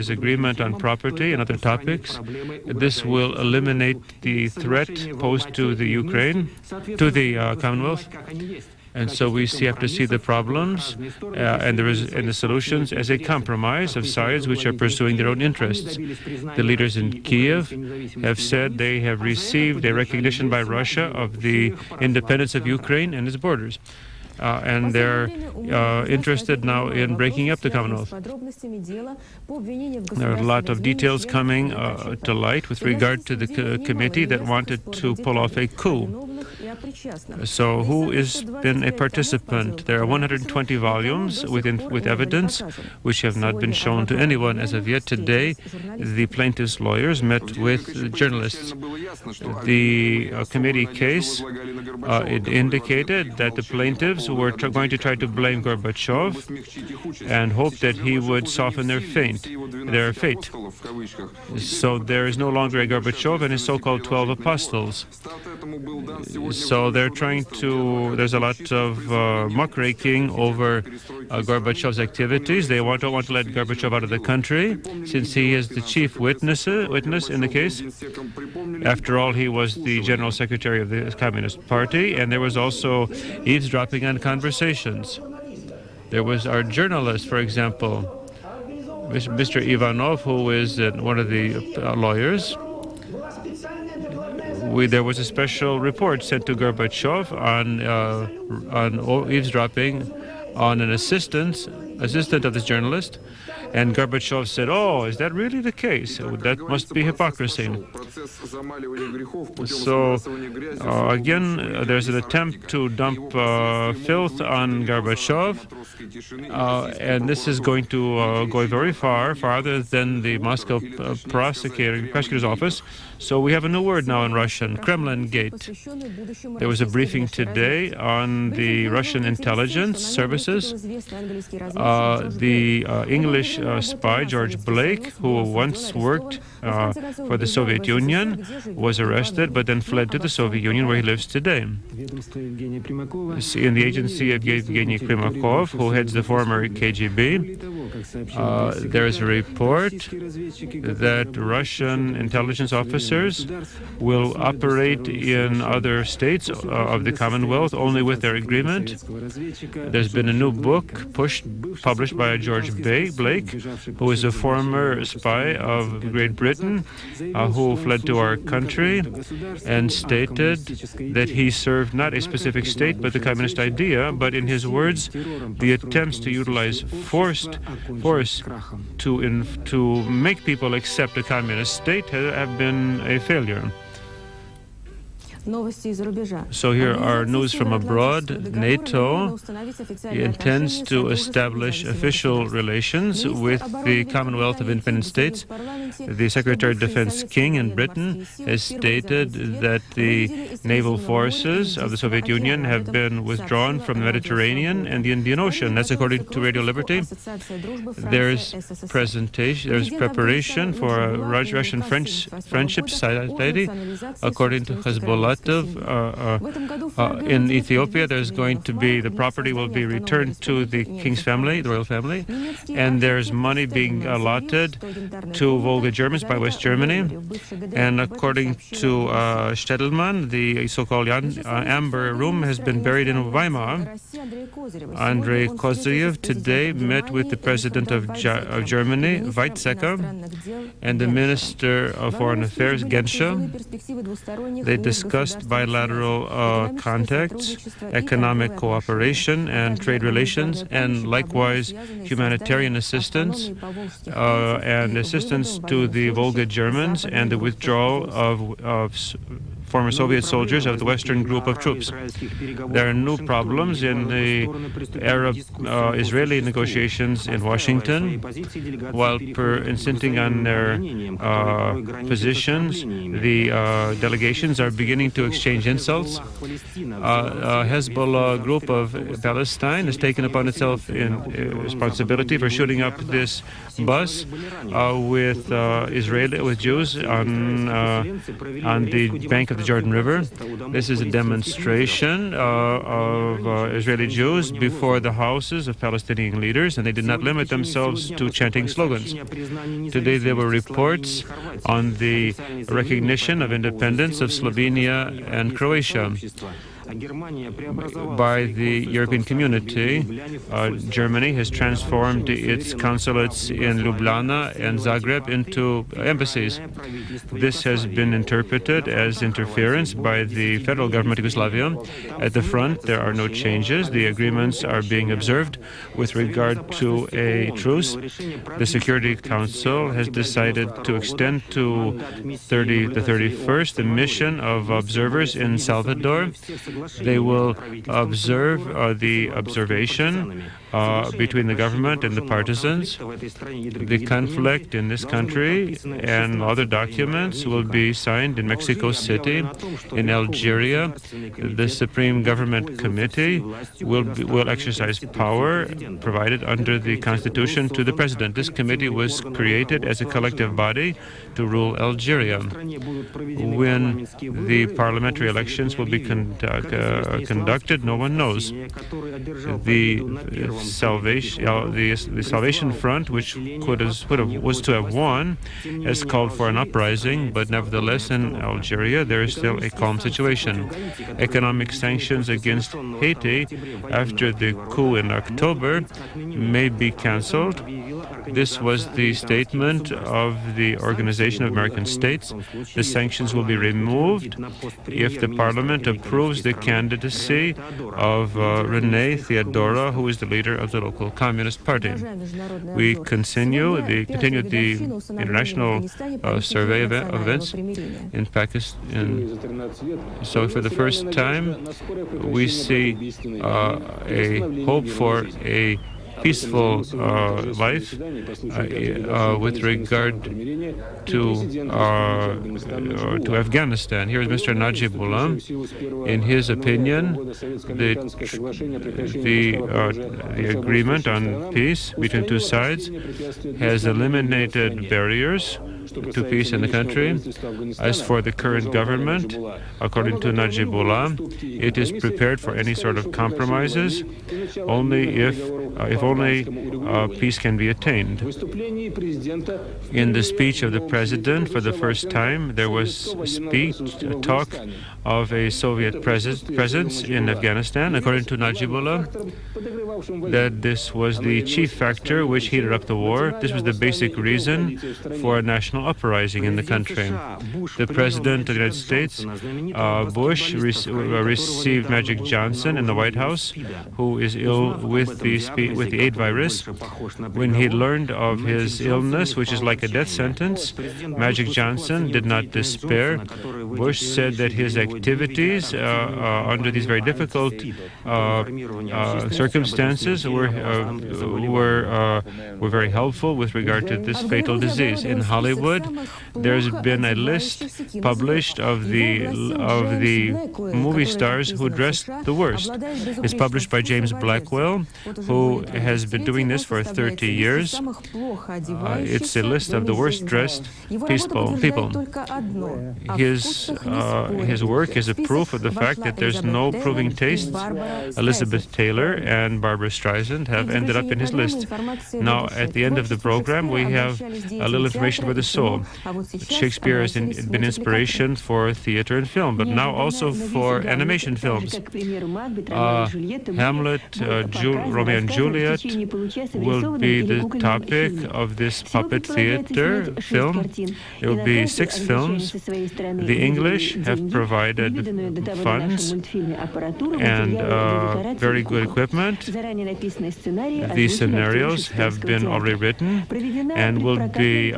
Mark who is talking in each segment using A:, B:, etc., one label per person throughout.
A: there's agreement on property and other topics. This will eliminate the threat posed to the Ukraine, to the Commonwealth. And so we have to see the problems and the solutions as a compromise of sides which are pursuing their own interests. The leaders in Kiev have said they have received a recognition by Russia of the independence of Ukraine and its borders. And they're interested now in breaking up the Commonwealth. There are a lot of details coming to light with regard to the committee that wanted to pull off a coup. So who has been a participant? There are 120 volumes with evidence which have not been shown to anyone as of yet. Today, the plaintiff's lawyers met with journalists. The committee case it indicated that the plaintiffs were going to try to blame Gorbachev and hope that he would soften their fate. So there is no longer a Gorbachev and his so-called 12 apostles. So they're trying to, there's a lot of muckraking over Gorbachev's activities. They don't want to let Gorbachev out of the country since he is the chief witness in the case. After all, he was the general secretary of the Communist Party, and there was also eavesdropping on conversations. There was our journalist, for example, Mr. Ivanov, who is one of the lawyers. There was a special report sent to Gorbachev on eavesdropping on an assistant of this journalist. And Gorbachev said, "Oh, is that really the case? That must be hypocrisy." So again, there's an attempt to dump filth on Gorbachev, and this is going to go very far, farther than the Moscow prosecutor's office. So we have a new word now in Russian, Kremlin Gate. There was a briefing today on the Russian intelligence services. The English spy, George Blake, who once worked for the Soviet Union, was arrested but then fled to the Soviet Union, where he lives today. In the agency of Yevgeny Primakov, who heads the former KGB, there is a report that Russian intelligence officers will operate in other states of the Commonwealth only with their agreement. There's been a new book published by George Blake, who is a former spy of Great Britain, who fled to our country and stated that he served not a specific state but the communist idea, but in his words, the attempts to utilize force to make people accept a communist state have been a failure. So here are news from abroad. NATO intends to establish official relations with the Commonwealth of Independent States. The Secretary of Defense King in Britain has stated that the naval forces of the Soviet Union have been withdrawn from the Mediterranean and the Indian Ocean. That's according to Radio Liberty. There's preparation for a Russian Friendship Society, according to Hezbollah. In Ethiopia, there's going to be, the property will be returned to the king's family, the royal family, and there's money being allotted to Volga Germans by West Germany. And according to Stedelman, the so-called Amber Room has been buried in Weimar. Andrei Kozyrev today met with the president of Germany, Weizsäcker, and the Minister of Foreign Affairs, Genscher. They discussed bilateral contacts, economic cooperation and trade relations, and likewise humanitarian assistance and assistance to the Volga Germans and the withdrawal of former Soviet soldiers of the Western group of troops. There are new problems in the Arab-Israeli negotiations in Washington. While insisting on their positions, the delegations are beginning to exchange insults. Hezbollah group of Palestine has taken upon itself responsibility for shooting up this bus with Jews on the bank of the the Jordan River. This is a demonstration of Israeli Jews before the houses of Palestinian leaders, and they did not limit themselves to chanting slogans. Today there were reports on the recognition of independence of Slovenia and Croatia by the European community. Germany has transformed its consulates in Ljubljana and Zagreb into embassies. This has been interpreted as interference by the federal government of Yugoslavia. At the front, there are no changes. The agreements are being observed with regard to a truce. The Security Council has decided to extend to the 31st the mission of observers in Salvador. They will observe the observation between the government and the partisans. The conflict in this country and other documents will be signed in Mexico City. In Algeria, the Supreme Government Committee will exercise power provided under the Constitution to the President. This committee was created as a collective body to rule Algeria. When the parliamentary elections will be conducted, no one knows. The Salvation Front, which was to have won, has called for an uprising, but nevertheless in Algeria there is still a calm situation. Economic sanctions against Haiti after the coup in October may be cancelled. This was the statement of the Organization of American States. The sanctions will be removed if the parliament approves the candidacy of Renée Theodora, who is the leader of the local Communist Party. We continued the international survey of events in Pakistan. So for the first time, we see a hope for a peaceful life with regard to Afghanistan. Here is Mr. Najibullah. In his opinion, the agreement on peace between two sides has eliminated barriers to peace in the country. As for the current government, according to Najibullah, it is prepared for any sort of compromises only if peace can be attained. In the speech of the president, for the first time, there was talk of a Soviet presence in Afghanistan. According to Najibullah, that this was the chief factor which heated up the war. This was the basic reason for a national uprising in the country. The President of the United States, Bush, received Magic Johnson in the White House, who is ill with the AIDS virus. When he learned of his illness, which is like a death sentence, Magic Johnson did not despair. Bush said that his activities under these very difficult circumstances were very helpful with regard to this fatal disease. In Hollywood, there's been a list published of the movie stars who dressed the worst. It's published by James Blackwell, who has been doing this for 30 years. It's a list of the worst dressed people. His work is a proof of the fact that there's no proving tastes. Elizabeth Taylor and Barbara Streisand have ended up in his list. Now, at the end of the program, we have a little information about the soul. Shakespeare has been inspiration for theater and film, but now also for animation films. Hamlet, Romeo and Juliet will be the topic of this puppet theater film. There will be 6 films. The English have provided funds and very good equipment. These scenarios have been already written and will be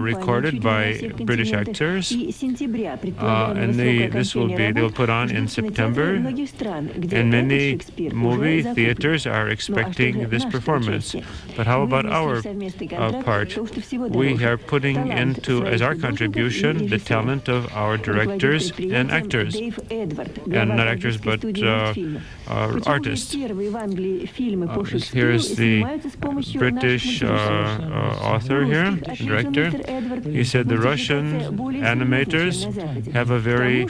A: recorded by British actors. And they will put on in September. And many movie theaters are expecting this nice performance. But how about our part? We are putting into, as our contribution, the talent of our directors and actors. And not actors, but artists. Here's the British author here, director. He said the Russian animators have a very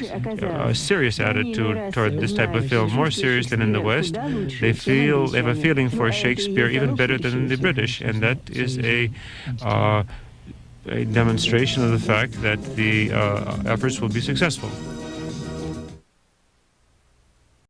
A: serious attitude toward this type of film, more serious than in the West. They have a feeling for Shakespeare even better than the British, and that is a demonstration of the fact that the efforts will be successful.